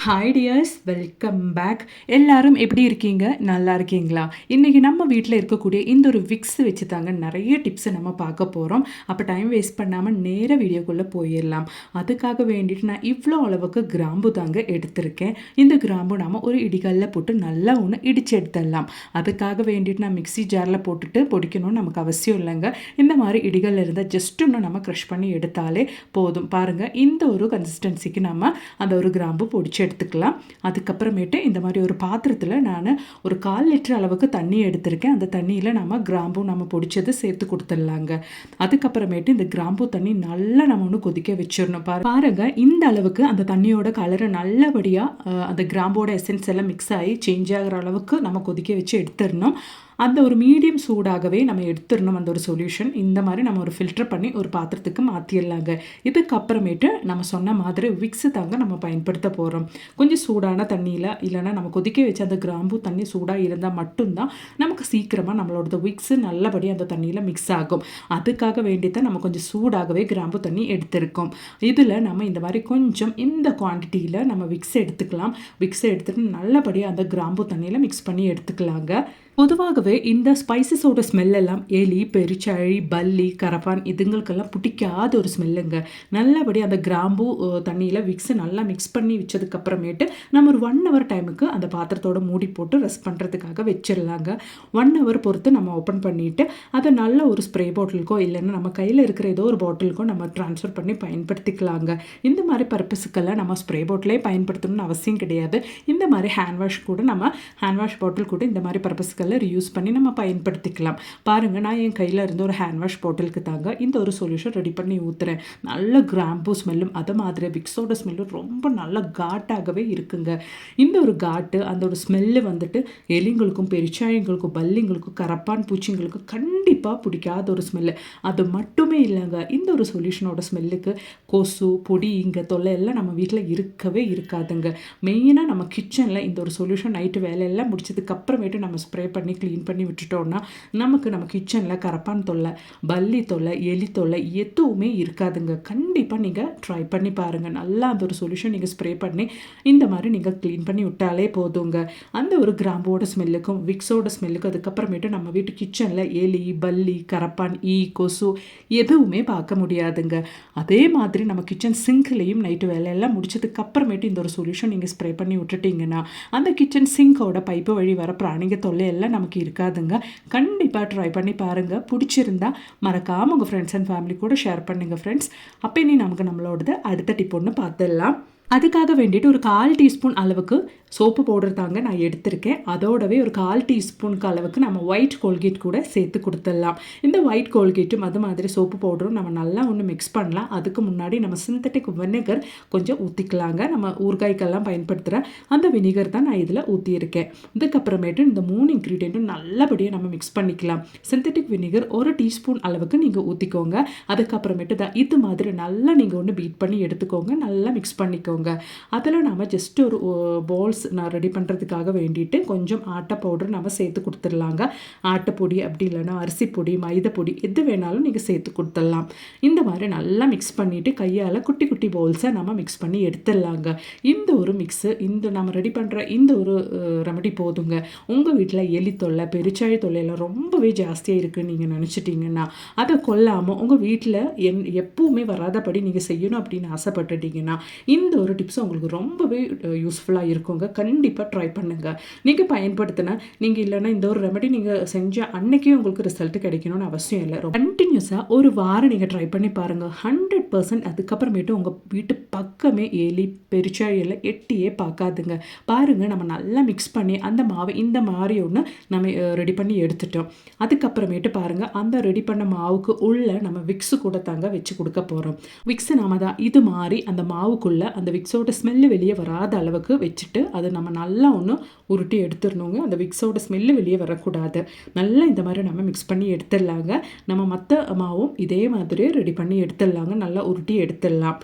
Hi tears, welcome back. எல்லாரும் எப்படி இருக்கீங்க? நல்லா இருக்கீங்களா? இன்றைக்கி நம்ம வீட்டில் இருக்கக்கூடிய இந்த ஒரு விக்ஸ் வச்சு தாங்க நிறைய டிப்ஸை நம்ம பார்க்க போகிறோம். அப்போ டைம் வேஸ்ட் பண்ணாமல் நேராக வீடியோக்குள்ளே போயிடலாம். அதுக்காக வேண்டிட்டு நான் இவ்வளோ அளவுக்கு கிராம்பு தாங்க எடுத்திருக்கேன். இந்த கிராம்பு நாம் ஒரு இடிகல்லில் போட்டு நல்லா ஒன்று இடித்து எடுத்துடலாம். அதுக்காக வேண்டிட்டு நான் மிக்ஸி ஜாரில் போட்டுட்டு பொடிக்கணும்னு நமக்கு அவசியம் இல்லைங்க. இந்த மாதிரி இடிகல்ல இருந்தால் ஜஸ்ட் ஒன்று நம்ம க்ரஷ் பண்ணி எடுத்தாலே போதும். பாருங்கள், இந்த ஒரு கன்சிஸ்டன்சிக்கு நம்ம அந்த ஒரு கிராம்பு பொடிச்சு எடுத்துக்கலாம். அதுக்கப்புறமேட்டு இந்த மாதிரி ஒரு பாத்திரத்தில் நான் ஒரு 1/4 லிட்டர் அளவுக்கு தண்ணி எடுத்திருக்கேன். அந்த தண்ணியில் நம்ம கிராம்பு நம்ம பொடிச்சதை சேர்த்து கொடுத்துடலாங்க. அதுக்கப்புறமேட்டு இந்த கிராம்பு தண்ணி நல்லா நம்ம ஒன்று கொதிக்க வச்சிடணும். பாருங்க, இந்த அளவுக்கு அந்த தண்ணியோட கலரை நல்லபடியாக அந்த கிராம்போட எசன்ஸ் எல்லாம் மிக்ஸ் ஆகி சேஞ்ச் ஆகிற அளவுக்கு நம்ம கொதிக்க வச்சு எடுத்துடணும். அந்த ஒரு மீடியம் சூடாகவே நம்ம எடுத்துடணும் அந்த ஒரு சொல்யூஷன். இந்த மாதிரி நம்ம ஒரு ஃபில்டர் பண்ணி ஒரு பாத்திரத்துக்கு மாற்றிடலாங்க. இதுக்கப்புறமேட்டு நம்ம சொன்ன மாதிரி விக்ஸு தாங்க நம்ம பயன்படுத்த போகிறோம். கொஞ்சம் சூடான தண்ணியில் இல்லைனா நம்ம கொதிக்க வச்ச அந்த கிராம்பு தண்ணி சூடாக இருந்தால் மட்டும்தான் நமக்கு சீக்கிரமாக நம்மளோட விக்ஸு நல்லபடியாக அந்த தண்ணியில் மிக்ஸ் ஆகும். அதுக்காக வேண்டியதான் நம்ம கொஞ்சம் சூடாகவே கிராம்பு தண்ணி எடுத்திருக்கோம். இதில் நம்ம இந்த மாதிரி கொஞ்சம் இந்த குவான்டிட்டியில் நம்ம விக்ஸ் எடுத்துக்கலாம். விக்ஸை எடுத்துகிட்டு நல்லபடியாக அந்த கிராம்பு தண்ணியில் மிக்ஸ் பண்ணி எடுத்துக்கலாங்க. பொதுவாகவே இந்த ஸ்பைசஸோட ஸ்மெல் எல்லாம் எலி, பெருச்சாழி, பல்லி, கரப்பான் இதுங்களுக்கெல்லாம் பிடிக்காத ஒரு ஸ்மெல்லுங்க. நல்லபடி அந்த கிராம்பு தண்ணியில் விக்ஸை நல்லா மிக்ஸ் பண்ணி வச்சதுக்கப்புறமேட்டு நம்ம ஒரு 1 ஹவர் டைமுக்கு அந்த பாத்திரத்தோட மூடி போட்டு ரெஸ்ட் பண்ணுறதுக்காக வச்சிடலாங்க. 1 ஹவர் பொறுத்து நம்ம ஓப்பன் பண்ணிவிட்டு அதை நல்ல ஒரு ஸ்ப்ரே பாட்டிலுக்கோ இல்லைன்னா நம்ம கையில் இருக்கிற ஏதோ ஒரு பாட்டிலுக்கோ நம்ம ட்ரான்ஸ்ஃபர் பண்ணி பயன்படுத்திக்கலாங்க. இந்த மாதிரி பர்பஸுக்கெல்லாம் நம்ம ஸ்ப்ரே பாட்டிலே பயன்படுத்தணும்னு அவசியம் கிடையாது. இந்த மாதிரி ஹேண்ட் வாஷ் கூட நம்ம ஹேண்ட் வாஷ் பாட்டில் கூட இந்த மாதிரி பர்பஸுக்கு யூஸ் பண்ணி நம்ம பயன்படுத்திக்கலாம். பாருங்க, நான் என் கையில் இருந்து ஒரு ஹேண்ட் வாஷ் பாட்டிலுக்கு தாங்க இந்த ஒரு சொல்யூஷன் ரெடி பண்ணி ஊற்றுறேன். நல்ல கிராம்பு ஸ்மெல்லும் அது மாதிரி விக்ஸோட ஸ்மெல்லும் ரொம்ப நல்ல காட்டாகவே இருக்குங்க. இந்த ஒரு காட்டு அந்த ஒரு ஸ்மெல்லு வந்துட்டு எலிங்களுக்கும், பெருச்சாழிங்களுக்கும், பல்லிங்களுக்கும், கரப்பான் பூச்சிங்களுக்கும் கண்டிப்பாக பிடிக்காத ஒரு ஸ்மெல்லு. அது மட்டுமே இல்லைங்க, இந்த ஒரு சொல்யூஷனோட ஸ்மெல்லுக்கு கொசு, பொடி, இங்கே தொல்லை எல்லாம் நம்ம வீட்டில் இருக்கவே இருக்காதுங்க. மெயினாக நம்ம கிச்சனில் இந்த ஒரு சொல்யூஷன் நைட்டு வேலையெல்லாம் முடிச்சதுக்கு அப்புறமேட்டு நம்ம ஸ்ப்ரே பண்ணி க்ளீன் பண்ணி விட்டுட்டோம்னா நமக்கு நம்ம கிச்சனில் கரப்பான் தொல்லை, பல்லி தொல்லை, எலி தொல்லை எதுவுமே இருக்காதுங்க. கண்டிப்பாக நீங்கள் ட்ரை பண்ணி பாருங்கள். நல்லா அந்த ஒரு சொல்யூஷன் நீங்கள் ஸ்ப்ரே பண்ணி இந்த மாதிரி நீங்கள் க்ளீன் பண்ணி விட்டாலே போதுங்க. அந்த ஒரு கிராம்போட ஸ்மெல்லுக்கும் விக்ஸோட ஸ்மெல்லுக்கும் அதுக்கப்புறமேட்டு நம்ம வீட்டு கிச்சனில் எலி, பல்லி, கரப்பான், கொசு எதுவுமே பார்க்க முடியாதுங்க. அதே மாதிரி நம்ம கிச்சன் சிங்க்லேயும் நைட்டு வேலையெல்லாம் முடிச்சதுக்கு அப்புறமேட்டு இந்த ஒரு சொல்யூஷன் நீங்கள் ஸ்ப்ரே பண்ணி விட்டுட்டிங்கன்னா அந்த கிச்சன் சிங்கோட பைப்பு வழி வர பிராணிங்க தொல்லை எல்லாம் நமக்கு இருக்காதுங்க. கண்டிப்பாக ட்ரை பண்ணி பாருங்கள். பிடிச்சிருந்தா மறக்காமல் உங்கள் ஃப்ரெண்ட்ஸ் அண்ட் ஃபேமிலி கூட ஷேர் பண்ணுங்கள் ஃப்ரெண்ட்ஸ். அப்போ இனி நமக்கு நம்மளோடது அடுத்த டிப் ஒன்று பார்த்துடலாம். அதுக்காக வேண்டிட்டு ஒரு 1/4 டீஸ்பூன் அளவுக்கு சோப்பு பவுடர் தாங்க நான் எடுத்திருக்கேன். அதோடவே ஒரு 1/4 டீஸ்பூனுக்கு அளவுக்கு நம்ம ஒயிட் கோல்கேட் கூட சேர்த்து கொடுத்துடலாம். இந்த ஒயிட் கோல்கேட்டும் அது மாதிரி சோப்பு பவுடரும் நம்ம நல்லா ஒன்று மிக்ஸ் பண்ணலாம். அதுக்கு முன்னாடி நம்ம சிந்தட்டிக் வினிகர் கொஞ்சம் ஊற்றிக்கலாங்க. நம்ம ஊறுகாய்க்கெல்லாம் பயன்படுத்துகிற அந்த வினிகர் தான் நான் இதில் ஊற்றியிருக்கேன். இதுக்கப்புறமேட்டு இந்த 3 இன்க்ரீடியண்ட்டும் நல்லபடியாக நம்ம மிக்ஸ் பண்ணிக்கலாம். சிந்தட்டிக் வினிகர் 1 டீஸ்பூன் அளவுக்கு நீங்கள் ஊற்றிக்கோங்க. அதுக்கப்புறமேட்டு இது மாதிரி நல்லா நீங்கள் ஒன்று பீட் பண்ணி எடுத்துக்கோங்க. நல்லா மிக்ஸ் பண்ணிக்கோங்க. அதில் நம்ம ஜஸ்ட் ஒரு பால்ஸ் நான் ரெடி பண்ணுறதுக்காக வேண்டிட்டு கொஞ்சம் ஆட்டை பவுடர் நம்ம சேர்த்து கொடுத்துடலாங்க. ஆட்டைப்பொடி அப்படி இல்லைன்னா அரிசி பொடி, மைதை பொடி எது வேணாலும் நீங்கள் சேர்த்து கொடுத்துடலாம். இந்த மாதிரி நல்லா மிக்ஸ் பண்ணிவிட்டு கையால் குட்டி குட்டி பால்ஸை நம்ம மிக்ஸ் பண்ணி எடுத்துடலாங்க. இந்த ஒரு மிக்ஸு இந்த நம்ம ரெடி பண்ணுற இந்த ஒரு ரெமடி போதுங்க. உங்கள் வீட்டில் எலி தொல்லை, பெருச்சாழி தொல்லையெல்லாம் ரொம்பவே ஜாஸ்தியாக இருக்குதுன்னு நீங்கள் நினச்சிட்டிங்கன்னா அதை கொல்லாமல் உங்கள் வீட்டில் எப்பவுமே வராதபடி நீங்கள் செய்யணும் அப்படின்னு ஆசைப்பட்டுட்டிங்கன்னா இந்த ஒரு டிப்ஸ் உங்களுக்கு ரொம்பவே யூஸ்ஃபுல்லாக இருக்குங்க. கண்டிப்பாக ட்ரை பண்ணுங்கள். நீங்கள் பயன்படுத்தின நீங்கள் இல்லைன்னா இந்த ஒரு ரெமெடி நீங்கள் செஞ்ச அன்னைக்கே உங்களுக்கு ரிசல்ட் கிடைக்கணும்னு அவசியம் இல்லை. கண்டினியூஸாக ஒரு வாரம் நீங்கள் ட்ரை பண்ணி பாருங்கள். 100% அதுக்கப்புறமேட்டு உங்கள் வீட்டு பக்கமே எலி, பெருச்சாழி எல்லாம் எட்டியே பார்க்காதுங்க. பாருங்கள், நம்ம நல்லா மிக்ஸ் பண்ணி அந்த மாவை இந்த மாதிரி ஒன்று நம்ம ரெடி பண்ணி எடுத்துட்டோம். அதுக்கப்புறமேட்டு பாருங்கள், அந்த ரெடி பண்ண மாவுக்கு உள்ள நம்ம விக்ஸு கூட தாங்க வச்சு கொடுக்க போகிறோம். விக்ஸு நாம தான் இது மாதிரி அந்த மாவுக்குள்ளே அந்த விக்ஸோட ஸ்மெல்லு வெளியே வராத அளவுக்கு வச்சுட்டு அதை நம்ம நல்லா ஒன்று உருட்டி எடுத்துடணுங்க. அந்த விக்ஸோட ஸ்மெல்லு வெளியே வரக்கூடாது. நல்லா இந்த மாதிரி நம்ம மிக்ஸ் பண்ணி எடுத்துடலாங்க. நம்ம மற்ற மாவும் இதே மாதிரியே ரெடி பண்ணி எடுத்துடலாங்க. நல்லா உருட்டி எடுத்துடலாம்.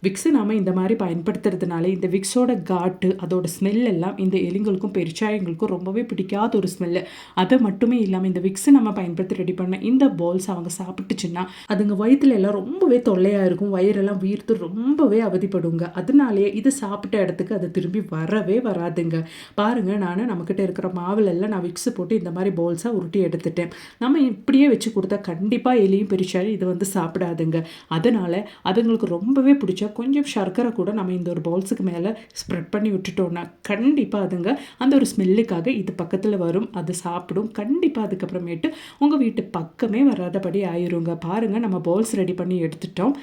விக்ஸு நாம் இந்த மாதிரி பயன்படுத்துறதுனால இந்த விக்ஸோட காட்டு அதோட ஸ்மெல் எல்லாம் இந்த எலிங்களுக்கும் பெருச்சாயங்களுக்கும் ரொம்பவே பிடிக்காத ஒரு ஸ்மெல்லு. அது மட்டுமே இல்லாமல் இந்த விக்ஸு நம்ம பயன்படுத்தி ரெடி பண்ண இந்த பால்ஸ் அவங்க சாப்பிட்டுச்சுன்னா அதுங்க வயிற்றுல எல்லாம் ரொம்பவே தொல்லையாக இருக்கும், வயிறெல்லாம் வீர்த்து ரொம்பவே அவதிப்படுங்க. அதனாலேயே இது சாப்பிட்ட இடத்துக்கு அது திரும்பி வரவே வராதுங்க. பாருங்கள், நம்மக்கிட்ட இருக்கிற மாவுலெல்லாம் நான் விக்ஸு போட்டு இந்த மாதிரி பால்ஸாக உருட்டி எடுத்துட்டேன். நம்ம இப்படியே வச்சு கொடுத்தா கண்டிப்பாக எலியும் பெருச்சாயும் இது வந்து சாப்பிடாதுங்க. அதனால் அதுங்களுக்கு ரொம்பவே பிடிச்சா கொஞ்சம் சர்க்கரை கூட நம்ம இந்த ஒரு பால்ஸுக்கு மேலே ஸ்ப்ரெட் பண்ணி விட்டுட்டோம்னா கண்டிப்பாக அதுங்க அந்த ஒரு ஸ்மெல்லுக்காக இது பக்கத்தில் வரும், அது சாப்பிடும். கண்டிப்பாக அதுக்கப்புறமேட்டு உங்கள் வீட்டு பக்கமே வராதபடி ஆயிருங்க. பாருங்கள், நம்ம பால்ஸ் ரெடி பண்ணி எடுத்துட்டோம்.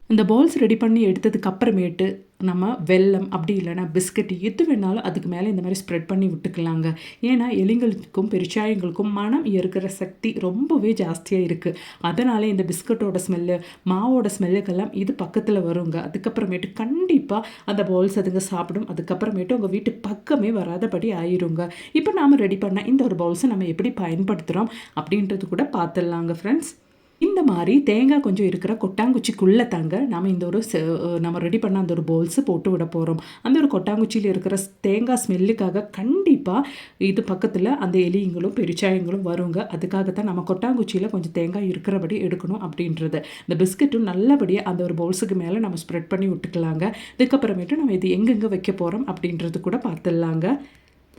இந்த பால்ஸ் ரெடி பண்ணி எடுத்ததுக்கு அப்புறமேட்டு நம்ம வெல்லம் அப்படி இல்லைன்னா பிஸ்கட் எது வேணாலும் அதுக்கு மேலே இந்த மாதிரி ஸ்ப்ரெட் பண்ணி விட்டுக்கலாங்க. ஏன்னா எலிங்களுக்கும் பெருச்சாயங்களுக்கும் மனம் இருக்கிற சக்தி ரொம்பவே ஜாஸ்தியாக இருக்குது. அதனால இந்த பிஸ்கட்டோட ஸ்மெல்லு மாவோட ஸ்மெல்லுக்கெல்லாம் இது பக்கத்தில் வருங்க. அதுக்கப்புறமேட்டு கண்டிப்பாக அந்த பால்ஸ் அதுங்க சாப்பிடும். அதுக்கப்புறமேட்டு உங்கள் வீட்டு பக்கமே வராதபடி ஆயிருங்க. இப்போ நாம் ரெடி பண்ண இந்த ஒரு பால்ஸை நம்ம எப்படி பயன்படுத்துகிறோம் அப்படின்றது கூட பார்த்துடலாங்க ஃப்ரெண்ட்ஸ். இந்த மாதிரி தேங்காய் கொஞ்சம் இருக்கிற கொட்டாங்குச்சிக்குள்ளே தாங்க நம்ம இந்த ஒரு நம்ம ரெடி பண்ண அந்த ஒரு பால்ஸு போட்டு விட போகிறோம். அந்த ஒரு கொட்டாங்குச்சியில் இருக்கிற தேங்காய் ஸ்மெல்லுக்காக கண்டிப்பாக இது பக்கத்தில் அந்த எலிங்களும் பெருச்சாயங்களும் வருங்க. அதுக்காக தான் நம்ம கொட்டாங்குச்சியில் கொஞ்சம் தேங்காய் இருக்கிறபடி எடுக்கணும் அப்படின்றது. இந்த பிஸ்கட்டும் நல்லபடியாக அந்த ஒரு பால்ஸுக்கு மேலே நம்ம ஸ்ப்ரெட் பண்ணி விட்டுக்கலாங்க. இதுக்கப்புறமேட்டு நம்ம இது எங்கெங்கே வைக்க போகிறோம் அப்படின்றது கூட பார்த்துடலாங்க.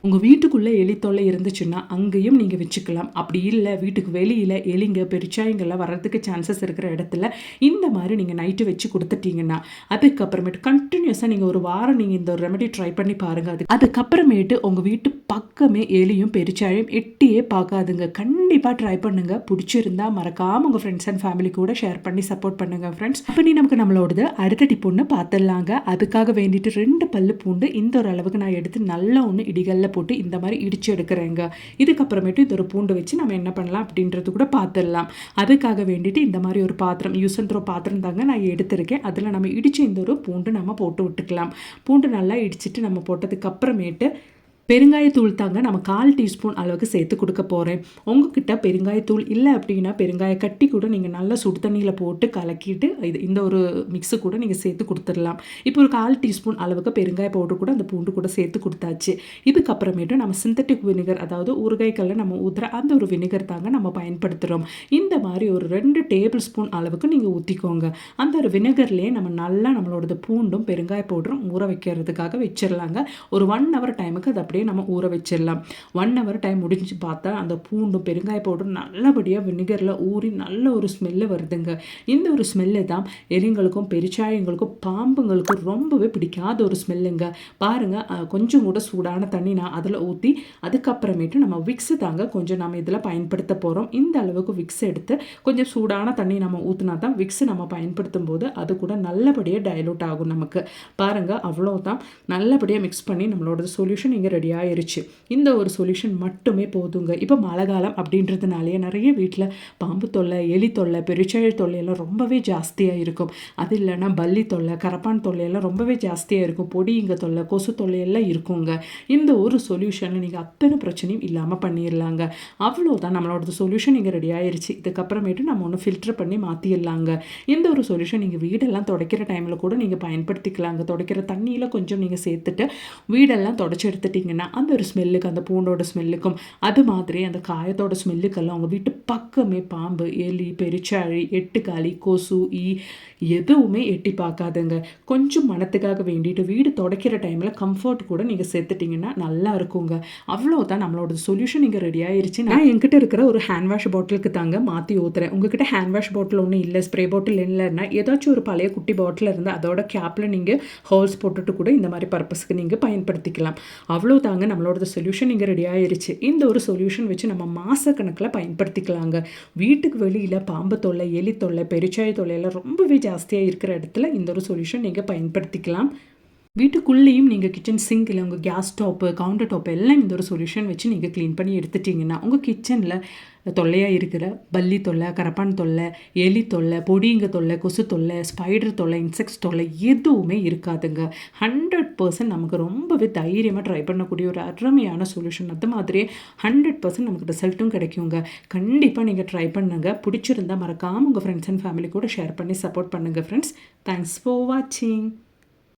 உங்கள் வீட்டுக்குள்ளே எலி தொல்லை இருந்துச்சுன்னா அங்கேயும் நீங்கள் வச்சுக்கலாம். அப்படி இல்லை வீட்டுக்கு வெளியில் எலிங்க பெருச்சாயங்கள்லாம் வர்றதுக்கு சான்சஸ் இருக்கிற இடத்துல இந்த மாதிரி நீங்கள் நைட்டு வச்சு கொடுத்துட்டீங்கன்னா அதுக்கப்புறமேட்டு கண்டினியூஸாக நீங்கள் ஒரு வாரம் நீங்கள் இந்த ஒரு ரெமெடி ட்ரை பண்ணி பாருங்கள். அதுக்கப்புறமேட்டு உங்கள் வீட்டு பக்கமே எலியும் பெருச்சாயம் எட்டியே பார்க்காதுங்க. கண்டிப்பாக ட்ரை பண்ணுங்கள். பிடிச்சிருந்தா மறக்காமல் உங்கள் ஃப்ரெண்ட்ஸ் அண்ட் ஃபேமிலி கூட ஷேர் பண்ணி சப்போர்ட் பண்ணுங்கள் ஃப்ரெண்ட்ஸ். அப்போ நமக்கு நம்மளோடது அடுத்த டிப் ஒன்று பார்த்துடலாங்க. அதுக்காக வேண்டிட்டு 2 பல்லு பூண்டு இந்த ஒரு அளவுக்கு நான் எடுத்து நல்லா ஒன்று இடிகளில் போட்டு இந்த மாதிரி இடிச்சு எடுக்கிறேங்க. இதுக்கப்புறமேட்டு இந்த ஒரு பூண்டு வச்சு நம்ம என்ன பண்ணலாம் அப்படின்றது கூட பார்த்துடலாம். அதுக்காக வேண்டிட்டு இந்த மாதிரி ஒரு பாத்திரம் யூஸ் அண்ட் த்ரோ பாத்திரம் தாங்க நான் எடுத்திருக்கேன். அதில் நம்ம இடிச்சு இந்த ஒரு பூண்டு நம்ம போட்டு விட்டுக்கலாம். பூண்டு நல்லா இடிச்சிட்டு நம்ம போட்டதுக்கு அப்புறமேட்டு பெருங்காயத்தூள் தாங்க நம்ம 1/4 டீஸ்பூன் அளவுக்கு சேர்த்து கொடுக்க போகிறேன். உங்ககிட்ட பெருங்காயத்தூள் இல்லை அப்படின்னா பெருங்காய கட்டி கூட நீங்கள் நல்லா சுடு தண்ணியில் போட்டு கலக்கிட்டு இந்த ஒரு மிக்ஸு கூட நீங்கள் சேர்த்து கொடுத்துடலாம். இப்போ ஒரு 1/4 டீஸ்பூன் அளவுக்கு பெருங்காய பவுடர் கூட அந்த பூண்டு கூட சேர்த்து கொடுத்தாச்சு. இதுக்கப்புறமேட்டு நம்ம சிந்தட்டிக் வினிகர், அதாவது ஊறுகாய்க்கல்ல நம்ம ஊற்றுற அந்த ஒரு வினிகர் தாங்க நம்ம பயன்படுத்துகிறோம். இந்த மாதிரி ஒரு 2 டேபிள் ஸ்பூன் அளவுக்கு நீங்கள் ஊற்றிக்கோங்க. அந்த ஒரு வினிகர்லேயே நம்ம நல்லா நம்மளோட பூண்டும் பெருங்காய பவுடரும் ஊற வைக்கிறதுக்காக வச்சிடலாங்க. ஒரு 1 ஹவர் டைமுக்கு அதை அப்படியே நம்ம ஊற வச்சிடலாம். 1 ஹவர் டைம் முடிஞ்சு பார்த்தா அந்த பூண்டும் பெருங்காய பவுடரும் நல்லபடியாக வினிகரில் ஊறி நல்ல ஒரு ஸ்மெல்லு வருதுங்க. இந்த ஒரு ஸ்மெல்லு தான் எலிங்களுக்கும் பெருச்சாயங்களுக்கும் பாம்புங்களுக்கும் ரொம்பவே பிடிக்காத ஒரு ஸ்மெல்லுங்க. பாருங்கள், கொஞ்சம் கூட சூடான தண்ணி நான் அதில் ஊற்றி அதுக்கப்புறமேட்டு நம்ம விக்ஸு தாங்க கொஞ்சம் நம்ம இதில் பயன்படுத்த போகிறோம். இந்த அளவுக்கு விக்ஸ் எடுத்து கொஞ்சம் சூடான தண்ணி நம்ம ஊற்றினா தான் விக்ஸு நம்ம பயன்படுத்தும் போது அது கூட நல்லபடியாக டைலூட் ஆகும் நமக்கு. பாருங்கள், அவ்வளோதான். நல்லபடியாக மிக்ஸ் பண்ணி நம்மளோட சொல்யூஷன் இங்கே ரெடி ஆயிருச்சு. இந்த ஒரு சொல்யூஷன் மட்டுமே போதுங்க. இப்போ மழை காலம் அப்படின்றதுனாலே நிறைய வீட்டில் பாம்பு தொல்லை, எலி தொல்லை, பெருச்சாய தொல்லையெல்லாம் ரொம்பவே ஜாஸ்தியாக இருக்கும். அது இல்லைன்னா பல்லி தொல்லை, கரப்பான் தொல்லையெல்லாம் ரொம்பவே ஜாஸ்தியாக இருக்கும். பொடிங்க தொல்லை, கொசு தொல்லையெல்லாம் இருக்குங்க. இந்த ஒரு சொல்யூஷனில் நீங்கள் அத்தனை பிரச்சனையும் இல்லாமல் பண்ணிடலாங்க. அவ்வளோதான், நம்மளோட சொல்யூஷன் இங்கே ரெடி ஆயிருச்சு. இதுக்கப்புறமேட்டு நம்ம ஒன்று ஃபில்டர் பண்ணி மாற்றிடலாங்க. இந்த ஒரு சொல்யூஷன் நீங்கள் வீடெல்லாம் துடைக்கிற டைமில் கூட நீங்கள் பயன்படுத்திக்கலாங்க. துடைக்கிற தண்ணியில் கொஞ்சம் நீங்கள் சேர்த்துட்டு வீடெல்லாம் தொடச்சி எடுத்துட்டிங்கன்னா அந்த ஒரு ஸ்மெல்லுக்கு, அந்த பூண்டோட ஸ்மெல்லுக்கும் அது மாதிரி அந்த காயத்தோட ஸ்மெல்லுக்கெல்லாம் உங்கள் வீட்டு பக்கமே பாம்பு, எலி, பெருச்சாழி, எட்டுக்காலி, கொசு, எதுவுமே எட்டி பார்க்காதுங்க. கொஞ்சம் மனத்துக்காக வேண்டிட்டு வீடு துடைக்கிற டைமில் கம்ஃபர்ட் கூட நீங்கள் சேர்த்துட்டிங்கன்னா நல்லா இருக்குங்க. அவ்வளோதான், நம்மளோட சொல்யூஷன் இங்கே ரெடி ஆயிருச்சு. நான் என்கிட்ட இருக்கிற ஒரு ஹேண்ட் வாஷ் பாட்டிலுக்கு தாங்க மாற்றி ஊற்றுறேன். உங்ககிட்ட ஹேண்ட் வாஷ் பாட்டில் ஒன்றும் இல்லை, ஸ்ப்ரே பாட்டில் இல்லைன்னா ஏதாச்சும் ஒரு பழைய குட்டி பாட்டில் இருந்து அதோட கேப்பில் நீங்கள் ஹோல்ஸ் போட்டுட்டு கூட இந்த மாதிரி பர்பஸ்க்கு நீங்கள் பயன்படுத்திக்கலாம். அவ்வளோதாங்க, நம்மளோட சொல்யூஷன் இங்கே ரெடி ஆயிருச்சு. இந்த ஒரு சொல்யூஷன் வச்சு நம்ம மாதக்கணக்கில் பயன்படுத்திக்கலாங்க. வீட்டுக்கு வெளியில் பாம்பு தொல்லை, எலி தொல்லை, பெருச்சாய தொல்லையெல்லாம் ரொம்பவே ஜாஸ்தியாக இருக்கிற இடத்துல இந்த ஒரு சொல்யூஷன் நீங்கள் பயன்படுத்திக்கலாம். வீட்டுக்குள்ளேயும் நீங்கள் கிச்சன் சிங்க் இல்லை உங்கள் கேஸ் ஸ்டவ்வு, கவுண்டர் டாப் எல்லாம் இந்த ஒரு சொல்யூஷன் வச்சு நீங்கள் க்ளீன் பண்ணி எடுத்துட்டிங்கன்னா உங்கள் கிச்சனில் தொல்லையாக இருக்கிற பல்லி தொல்லை, கரப்பான் தொல்லை, எலி தொல்லை, பொடிங்க தொல்லை, கொசு தொல்லை, ஸ்பைடர் தொல்லை, இன்செக்ட்ஸ் தொல்லை எதுவுமே இருக்காதுங்க. 100% நமக்கு ரொம்பவே தைரியமாக ட்ரை பண்ணக்கூடிய ஒரு அருமையான சொல்யூஷன். அது மாதிரியே 100% நமக்கு ரிசல்ட்டும் கிடைக்குங்க. கண்டிப்பாக நீங்கள் ட்ரை பண்ணுங்க. பிடிச்சிருந்தா மறக்காமல் உங்கள் ஃப்ரெண்ட்ஸ் அண்ட் ஃபேமிலி கூட ஷேர் பண்ணி சப்போர்ட் பண்ணுங்கள் ஃப்ரெண்ட்ஸ். தேங்க்ஸ் ஃபார் வாட்சிங்.